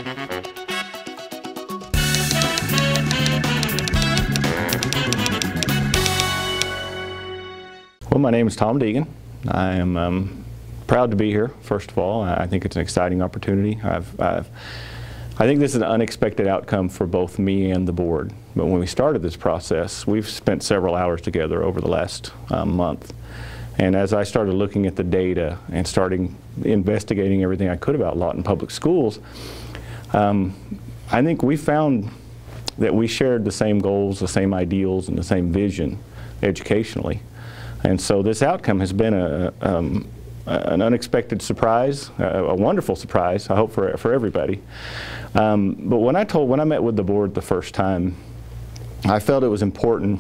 Well, my name is Tom Deighan. I am proud to be here, first of all. I think it's an exciting opportunity. I think this is an unexpected outcome for both me and the board. But when we started this process, we've spent several hours together over the last month. And as I started looking at the data and starting investigating everything I could about Lawton Public Schools, I think we found that we shared the same goals, the same ideals, and the same vision educationally. And so this outcome has been an unexpected surprise, a wonderful surprise, I hope for everybody. But when I met with the board the first time, I felt it was important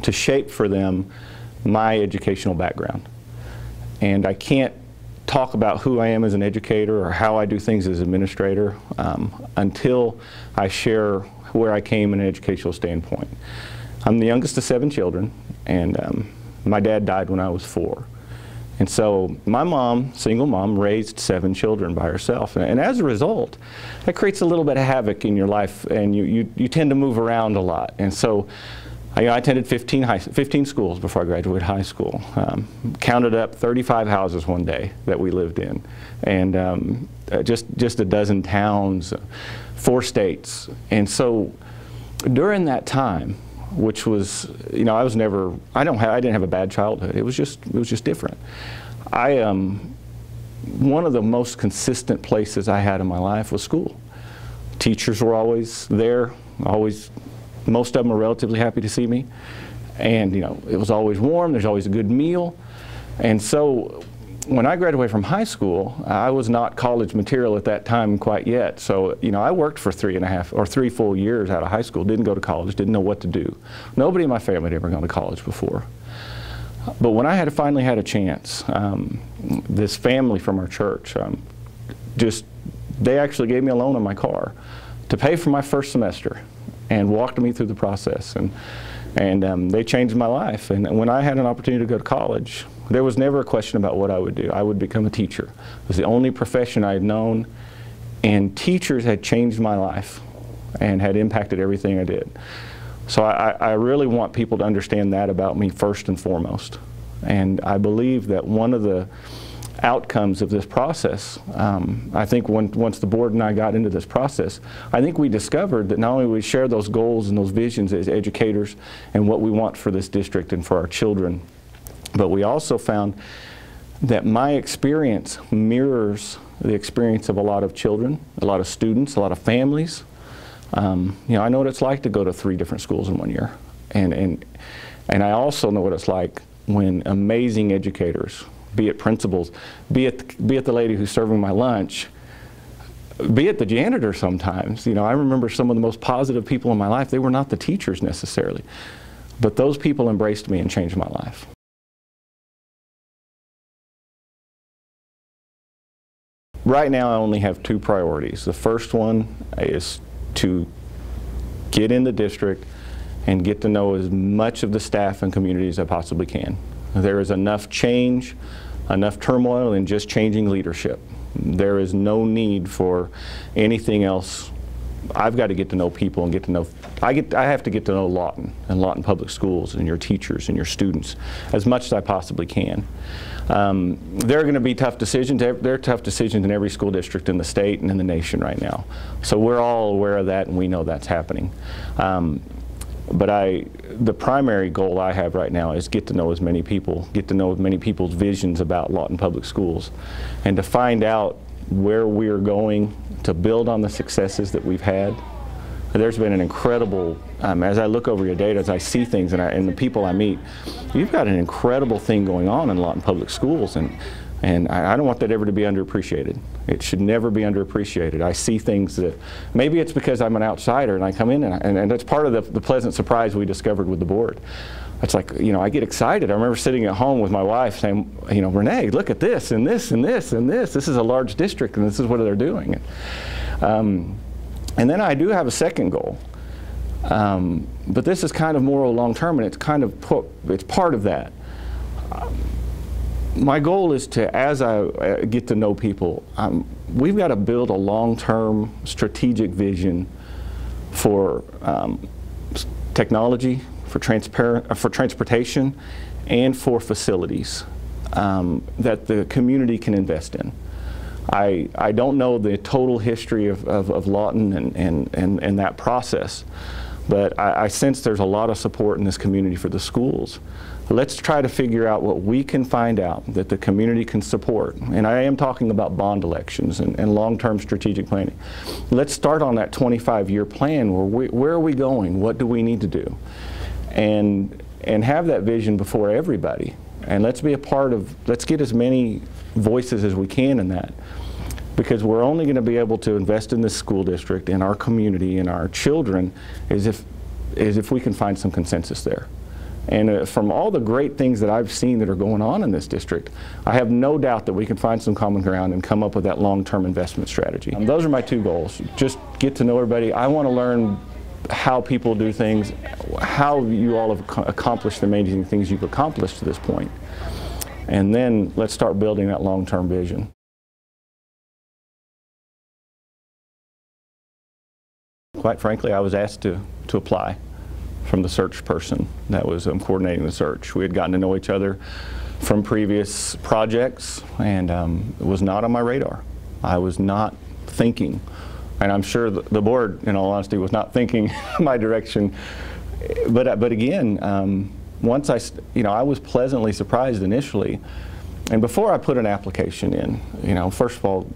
to shape for them my educational background. And I can't talk about who I am as an educator or how I do things as an administrator until I share where I came in an educational standpoint. I'm the youngest of 7 children, and my dad died when I was 4. And so my mom, single mom, raised 7 children by herself. And as a result, that creates a little bit of havoc in your life, and you tend to move around a lot. And so I attended 15 schools before I graduated high school. Counted up 35 houses one day that we lived in. And just a dozen towns, 4 states. And so during that time, which was, you know, I didn't have a bad childhood. It was just different. One of the most consistent places I had in my life was school. Teachers were always there, most of them were relatively happy to see me. And, you know, it was always warm, there's always a good meal. And so when I graduated from high school, I was not college material at that time quite yet. So, you know, I worked for 3 full years out of high school, didn't go to college, didn't know what to do. Nobody in my family had ever gone to college before. But when I finally had a chance, this family from our church, they actually gave me a loan on my car to pay for my first semester and walked me through the process. And they changed my life. And when I had an opportunity to go to college, there was never a question about what I would do. I would become a teacher. It was the only profession I had known, and teachers had changed my life and had impacted everything I did. So I really want people to understand that about me first and foremost. And I believe that one of the outcomes of this process, I think once the board and I got into this process, I think we discovered that not only we share those goals and those visions as educators and what we want for this district and for our children, but we also found that my experience mirrors the experience of a lot of children, a lot of students, a lot of families. You know, I know what it's like to go to 3 different schools in one year. And I also know what it's like when amazing educators, be it principals, be it the lady who's serving my lunch, be it the janitor sometimes. You know, I remember some of the most positive people in my life. They were not the teachers necessarily, but those people embraced me and changed my life. Right now I only have 2 priorities. The first one is to get in the district and get to know as much of the staff and community as I possibly can. There is enough change, enough turmoil in just changing leadership. There is no need for anything else. I've got to get to know people and get to know, I have to get to know Lawton and Lawton Public Schools and your teachers and your students as much as I possibly can. There are going to be tough decisions. There are tough decisions in every school district in the state and in the nation right now. So we're all aware of that, and we know that's happening. But the primary goal I have right now is get to know as many people, get to know as many people's visions about Lawton Public Schools, and to find out where we're going to build on the successes that we've had. There's been an incredible, as I look over your data, as I see things and the people I meet, you've got an incredible thing going on in Lawton Public Schools, and I don't want that ever to be underappreciated. It should never be underappreciated. I see things that, maybe it's because I'm an outsider and I come in and that's part of the pleasant surprise we discovered with the board. It's like, you know, I get excited. I remember sitting at home with my wife saying, you know, Renee, look at this and this and this and this. This is a large district and this is what they're doing. And then I do have a second goal. But this is kind of more long term, and it's kind of it's part of that. My goal is to, as I get to know people, we've got to build a long-term strategic vision for technology, for transportation, and for facilities that the community can invest in. I don't know the total history of Lawton and that process, but I sense there's a lot of support in this community for the schools. Let's try to figure out what we can find out that the community can support. And I am talking about bond elections and long-term strategic planning. Let's start on that 25-year plan. Where are we going? What do we need to do? And have that vision before everybody. And let's be a part of, let's get as many voices as we can in that. Because we're only going to be able to invest in this school district, in our community, in our children, as if we can find some consensus there. And from all the great things that I've seen that are going on in this district, I have no doubt that we can find some common ground and come up with that long-term investment strategy. Those are my two goals. Just get to know everybody. I want to learn how people do things, how you all have accomplished the amazing things you've accomplished to this point. And then let's start building that long-term vision. Quite frankly, I was asked to apply from the search person that was coordinating the search. We had gotten to know each other from previous projects, and it was not on my radar. I was not thinking, and I'm sure the board, in all honesty, was not thinking my direction. But again, once I was pleasantly surprised initially. And before I put an application in, first of all,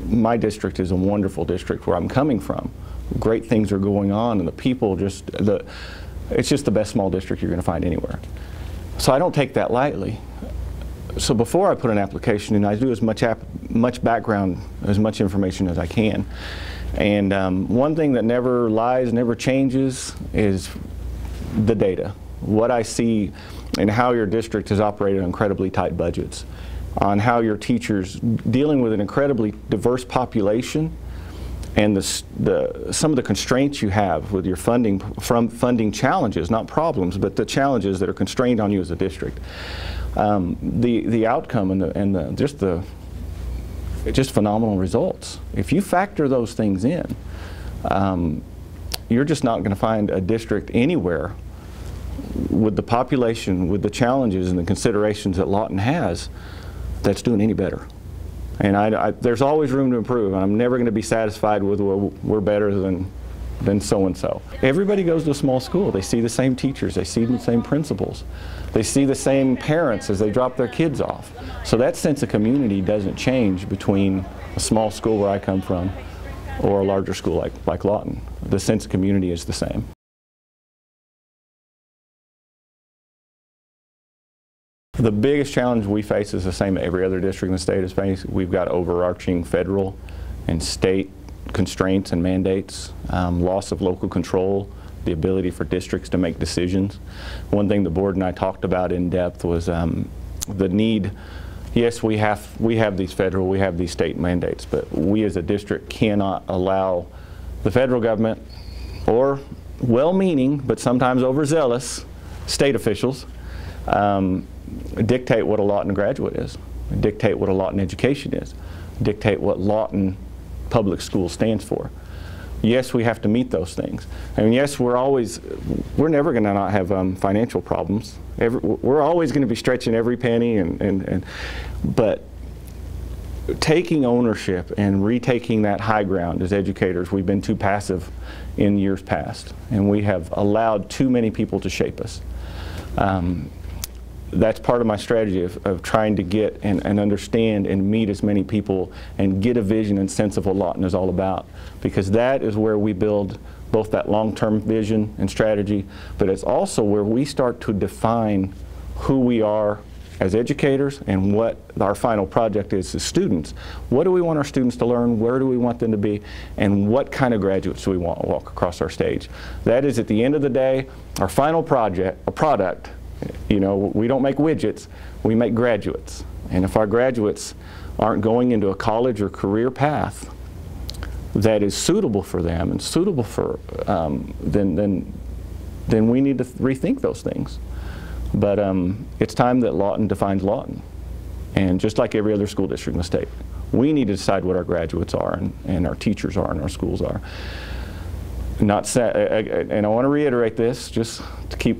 my district is a wonderful district where I'm coming from. Great things are going on, and the people it's just the best small district you're going to find anywhere. So I don't take that lightly. So before I put an application in, I do as much background, as much information as I can. And one thing that never lies, never changes is the data. What I see and how your district has operated on incredibly tight budgets, on how your teachers dealing with an incredibly diverse population, and some of the constraints you have with your funding challenges, not problems, but the challenges that are constrained on you as a district. The outcome and just phenomenal results. If you factor those things in, you're just not going to find a district anywhere with the population, with the challenges and the considerations that Lawton has, that's doing any better. And there's always room to improve, and I'm never going to be satisfied with we're better than so-and-so. Everybody goes to a small school. They see the same teachers. They see the same principals. They see the same parents as they drop their kids off. So that sense of community doesn't change between a small school where I come from or a larger school like Lawton. The sense of community is the same. The biggest challenge we face is the same that every other district in the state has faced. We've got overarching federal and state constraints and mandates, loss of local control, the ability for districts to make decisions. One thing the board and I talked about in depth was the need. Yes, we have these federal, we have these state mandates, but we as a district cannot allow the federal government or well-meaning but sometimes overzealous state officials dictate what a Lawton graduate is, dictate what a Lawton education is, dictate what Lawton Public Schools stands for. Yes, we have to meet those things. I mean, yes, we're never going to not have financial problems. We're always going to be stretching every penny, but taking ownership and retaking that high ground as educators, we've been too passive in years past, and we have allowed too many people to shape us. That's part of my strategy of trying to get and understand and meet as many people and get a vision and sense of what Lawton is all about, because that is where we build both that long-term vision and strategy, but it's also where we start to define who we are as educators and what our final project is as students. What do we want our students to learn? Where do we want them to be? And what kind of graduates do we want to walk across our stage? That is, at the end of the day, our final product. You know, we don't make widgets, we make graduates. And if our graduates aren't going into a college or career path that is suitable for them and suitable for, then we need to rethink those things. But it's time that Lawton defines Lawton. And just like every other school district in the state, we need to decide what our graduates are and our teachers are and our schools are. And I want to reiterate this just to keep,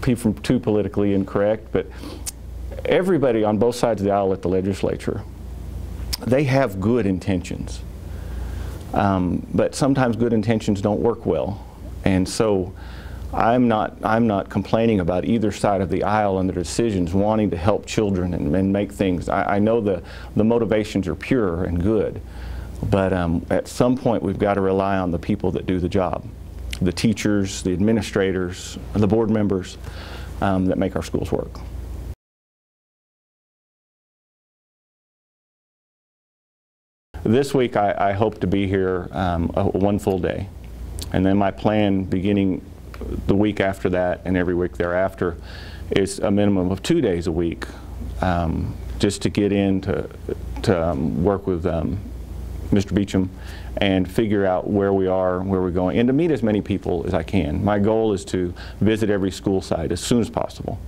people from too politically incorrect, but everybody on both sides of the aisle at the legislature, they have good intentions. But sometimes good intentions don't work well. And so I'm not complaining about either side of the aisle and their decisions wanting to help children and make things. I know the motivations are pure and good, but at some point we've got to rely on the people that do the job. The teachers, the administrators, the board members that make our schools work. This week I hope to be here one full day, and then my plan beginning the week after that and every week thereafter is a minimum of 2 days a week, just to get in to work with Mr. Beecham and figure out where we are, where we're going, and to meet as many people as I can. My goal is to visit every school site as soon as possible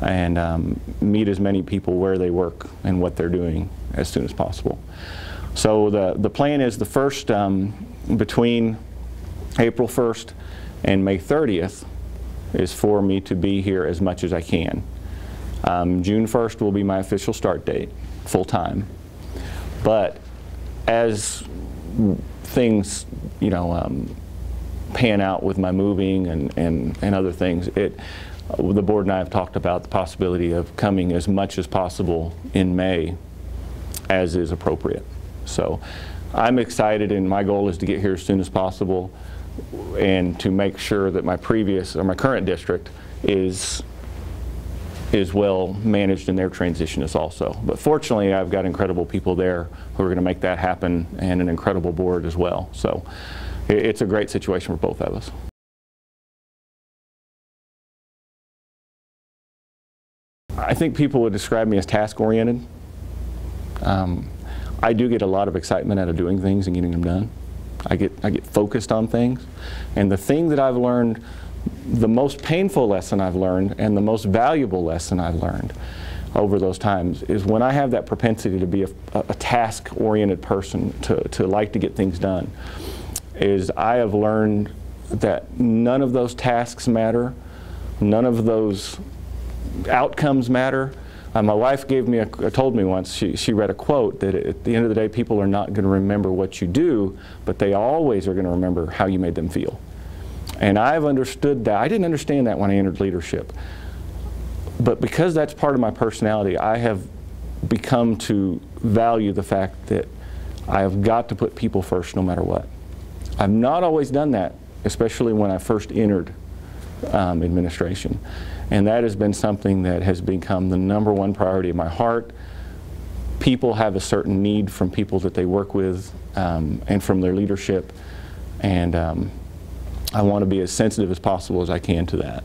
and meet as many people where they work and what they're doing as soon as possible. So the plan is the first, between April 1st and May 30th is for me to be here as much as I can. June 1st will be my official start date, full time. But as things, pan out with my moving and other things, the board and I have talked about the possibility of coming as much as possible in May as is appropriate. So I'm excited, and my goal is to get here as soon as possible and to make sure that my current district is well managed in their transition also. But fortunately, I've got incredible people there who are going to make that happen, and an incredible board as well. So it's a great situation for both of us. I think people would describe me as task-oriented. I do get a lot of excitement out of doing things and getting them done. I get focused on things. And the thing that I've learned, the most painful lesson I've learned and the most valuable lesson I've learned over those times is when I have that propensity to be a task-oriented person, to like to get things done, is I have learned that none of those tasks matter, none of those outcomes matter. My wife told me once, she read a quote that at the end of the day, people are not going to remember what you do, but they always are going to remember how you made them feel. And I've understood that. I didn't understand that when I entered leadership. But because that's part of my personality, I have become to value the fact that I have got to put people first no matter what. I've not always done that, especially when I first entered administration. And that has been something that has become the #1 priority of my heart. People have a certain need from people that they work with and from their leadership. And I want to be as sensitive as possible as I can to that.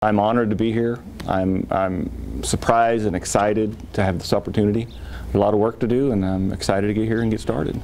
I'm honored to be here. I'm surprised and excited to have this opportunity. There's a lot of work to do, and I'm excited to get here and get started.